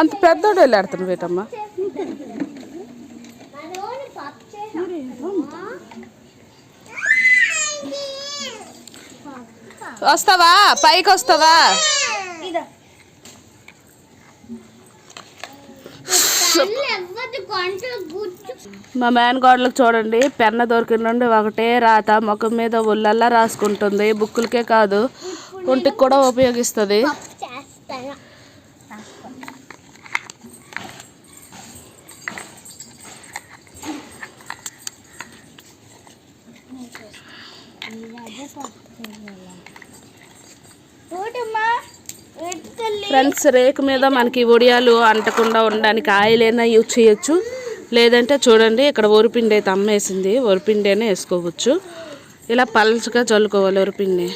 అంత పెద్దోడు వెళ్ళాడుతున్నావు వేటమ్మా. వస్తావా పైకి వస్తావా? మా మేనగోడలకు చూడండి, పెన్న దొరికిన నుండి ఒకటే రాత ముఖం మీద ఒళ్ళల్లా రాసుకుంటుంది. బుక్కులకే కాదు ఒంటికి కూడా ఉపయోగిస్తుంది. ఫ్రెండ్స్, రేకు మీద మనకి వడియాలు అంటకుండా ఉండడానికి ఆయిల్ అయినా యూజ్ చేయొచ్చు. లేదంటే చూడండి, ఇక్కడ వరిపిండి అయితే అమ్మేసింది, వరిపిండి అయినా వేసుకోవచ్చు. ఇలా పల్చగా చల్లుకోవాలి వరిపిండి.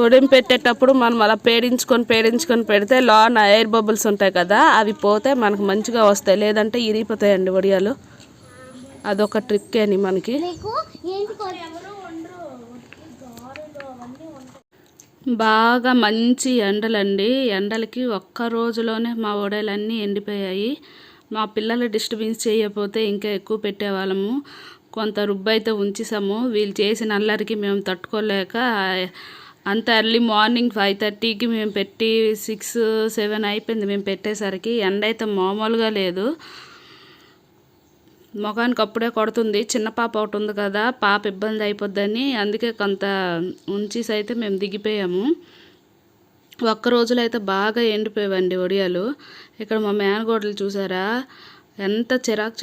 ఉడిం పెట్టేటప్పుడు మనం అలా పేడించుకొని పెడితే లోన ఎయిర్ బబుల్స్ ఉంటాయి కదా, అవి పోతే మనకు మంచిగా వస్తాయి. లేదంటే ఇరిగిపోతాయండి వడియాలు. అదొక ట్రిక్ అని మనకి. బాగా మంచి ఎండలండి. ఎండలకి ఒక్క రోజులోనే మా వడియాలన్నీ ఎండిపోయాయి. మా పిల్లలు డిస్టర్బెన్స్ చేయకపోతే ఇంకా ఎక్కువ పెట్టేవాళ్ళము. కొంత రుబ్బైతే ఉంచేసాము. వీళ్ళు చేసిన అల్లరికి మేము తట్టుకోలేక అంత ఎర్లీ మార్నింగ్ 5:30కి మేము పెట్టి 6-7 అయిపోయింది మేము పెట్టేసరికి. ఎండ అయితే మామూలుగా లేదు. ముఖానికి అప్పుడే కొడుతుంది. చిన్న పాప ఒకటి ఉంది కదా, పాప ఇబ్బంది అయిపోద్దని అందుకే కొంత ఉంచేసి అయితే మేము దిగిపోయాము. ఒక్క రోజులో అయితే బాగా ఎండిపోయావండి వడియాలు. ఇక్కడ మా మేనగోడలు చూసారా ఎంత చిరాకు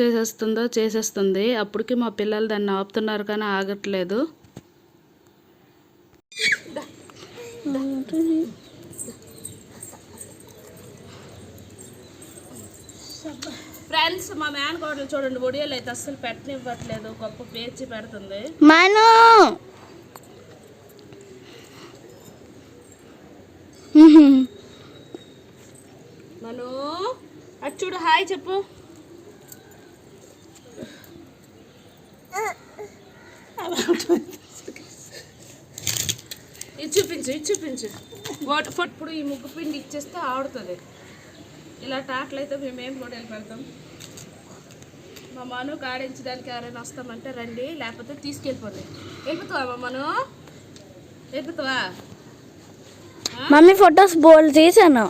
చేసేస్తుంది. అప్పటికి మా పిల్లలు దాన్ని ఆపుతున్నారు కానీ ఆగట్లేదు. ఫ్రెండ్స్, మా మేనగోడలు చూడండి, వడియాలు అయితే అస్సలు పెట్టనివ్వట్లేదు. గొప్ప పేర్చి పెడుతుంది. మను అటు చూడు, హాయ్ చెప్పు. ఇది చూపించు. ఇప్పుడు ఈ ముగ్గు పిండి ఇచ్చేస్తే ఆడుతుంది. ఇలా టాట్లు అయితే మేమేం వడియాలు పెడతాం. మా మను కాడించడానికి ఎవరైనా వస్తామంటే రండి, లేకపోతే తీసుకెళ్ళిపోండి. వెళ్ళిపోతావా మా మను? వెళ్ళిపోతావా? మమ్మీ ఫొటోస్ బోల్డ్ తీసాను.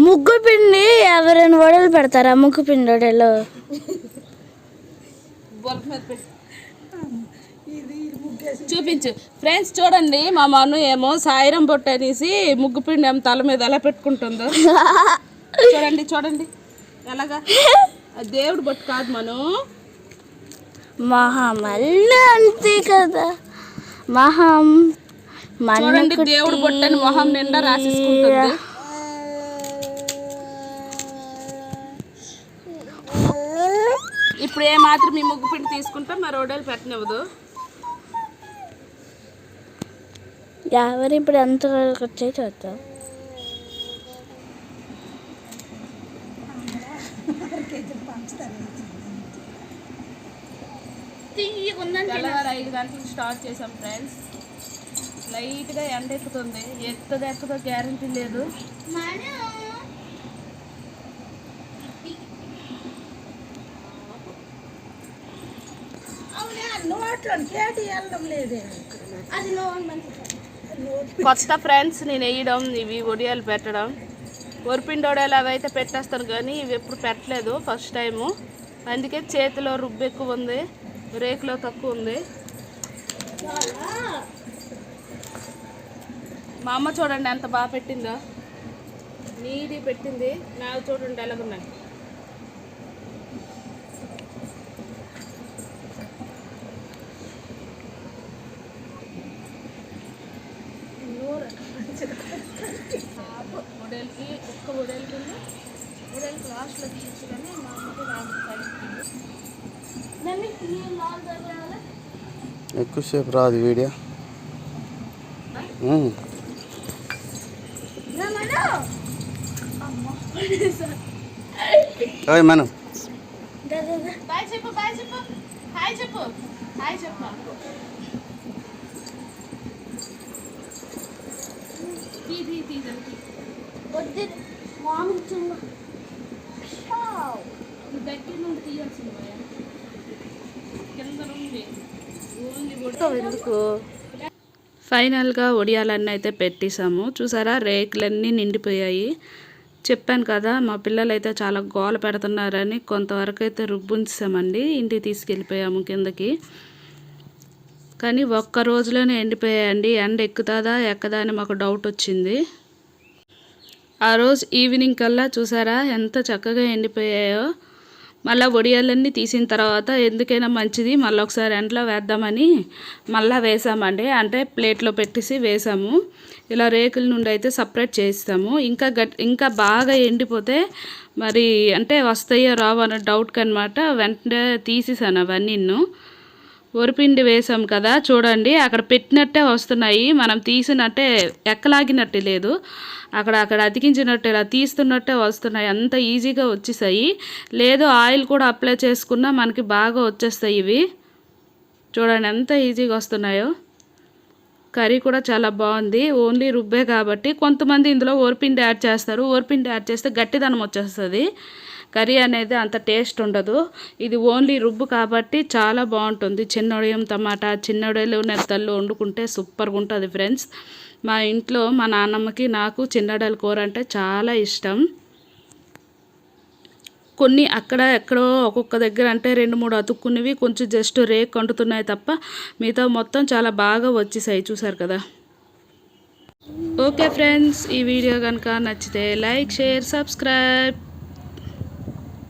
ముగ్గు పిండి ఎవరైనా వడియాలు పెడతారా? ముగ్గు పిండి వడియాలు చూపించు. ఫ్రెండ్స్ చూడండి, మా మను ఏమో సాయిరం బొట్టు అనేసి ముగ్గు పిండి ఏమో తల మీద ఎలా పెట్టుకుంటుందో చూడండి ఎలాగా. దేవుడు బొట్టు కాదు మను, మళ్ళీ అంతే కదా. చూడండి, దేవుడు బొట్టు అని మొహం నిండా రాసేసుకుంటుంది. ఇప్పుడు ఏ మాత్రం ఈ ముగ్గు పిండి తీసుకుంటాం, మరి వడియాలు పెట్టనివ్వదు. ఎవరు ఇప్పుడు ఎంత వచ్చే చూద్దాం. తెల్లవారు 5 గంటలకు స్టార్ట్ చేసాం ఫ్రెండ్స్. లైట్గా ఎండ ఎక్కుతుంది. ఎక్కుదో గ్యారంటీ లేదు. కొత్త ఫ్రెండ్స్ నేను వేయడం, ఇవి వడియాలు పెట్టడం. వరిపిండి వడియాలు అవి అయితే పెట్టేస్తాను కానీ ఇవి ఎప్పుడు పెట్టలేదు, ఫస్ట్ టైము. అందుకే చేతిలో రుబ్బు ఎక్కువ ఉంది, రేకులో తక్కువ ఉంది. మా అమ్మ చూడండి ఎంత బాగా పెట్టిందో, నీది పెట్టింది. నాకు చూడండి ఎలాగున్నాయి. వడియాలకి ఒక్క వడియాలకి లాస్ట్లో తీయించగానే మా అమ్మకి నాకు కలిపి ఎక్కువసేపు రాదు వీడియో. ఓయ్ మనం బాయ్ చెప్పు హాయ్ చెప్పు దగ్గర నుండి తీయాల్సింది కింద నుండి ఎందుకు ఫైనల్గా వడియాలన్నీ అయితే పెట్టేసాము. చూసారా రేకులన్నీ నిండిపోయాయి. చెప్పాను కదా మా పిల్లలు అయితే చాలా గోల పెడుతున్నారని కొంతవరకు అయితే రుబ్బుంచామండి. ఇంటికి తీసుకెళ్ళిపోయాము కిందకి. కానీ ఒక్క రోజులోనే ఎండిపోయాయండి. ఎండ ఎక్కుతుందా ఎక్కదా అని మాకు డౌట్ వచ్చింది. ఆ రోజు ఈవినింగ్ కల్లా చూసారా ఎంత చక్కగా ఎండిపోయాయో. మళ్ళీ వడియాలన్నీ తీసిన తర్వాత ఎందుకైనా మంచిది మళ్ళీ ఒకసారి ఎండలో వేద్దామని మళ్ళీ వేసామండి. అంటే ప్లేట్లో పెట్టేసి వేసాము. ఇలా రేకుల నుండి అయితే సపరేట్ చేస్తాము. ఇంకా బాగా ఎండిపోతే మరి అంటే వస్తాయో రావు అన్న డౌట్ అనమాట. వెంటనే తీసేసాను అవన్నీ. వరిపిండి వేసాం కదా చూడండి, అక్కడ పెట్టినట్టే వస్తున్నాయి. మనం తీసినట్టే ఎక్కలాగినట్టే లేదు, అక్కడ అతికించినట్టు ఇలా తీస్తున్నట్టే వస్తున్నాయి. అంత ఈజీగా వచ్చేసాయి. లేదు ఆయిల్ కూడా అప్లై చేసుకున్నా మనకి బాగా వచ్చేస్తాయి ఇవి. చూడండి ఎంత ఈజీగా వస్తున్నాయో. కర్రీ కూడా చాలా బాగుంది. ఓన్లీ రుబ్బే కాబట్టి కొంతమంది ఇందులో వరిపిండి యాడ్ చేస్తారు. వరిపిండి యాడ్ చేస్తే గట్టిదనం వచ్చేస్తుంది. కర్రీ అనేది అంత టేస్ట్ ఉండదు. ఇది ఓన్లీ రుబ్బు కాబట్టి చాలా బాగుంటుంది. చిన్నొడియం టమాటా, చిన్నొడలు నెత్తళ్ళు వండుకుంటే సూపర్గా ఉంటుంది ఫ్రెండ్స్. మా ఇంట్లో మా నాన్నమ్మకి నాకు చిన్నడల కూర అంటే చాలా ఇష్టం. కొన్ని అక్కడ ఎక్కడో ఒక్కొక్క దగ్గర అంటే 2-3 అతుక్కున్నవి కొంచెం జస్ట్ రేక్ అంటుతున్నాయి తప్ప మిగతా మొత్తం చాలా బాగా వచ్చేసాయి. చూసారు కదా. ఓకే ఫ్రెండ్స్, ఈ వీడియో కనుక నచ్చితే లైక్, షేర్, సబ్స్క్రైబ్.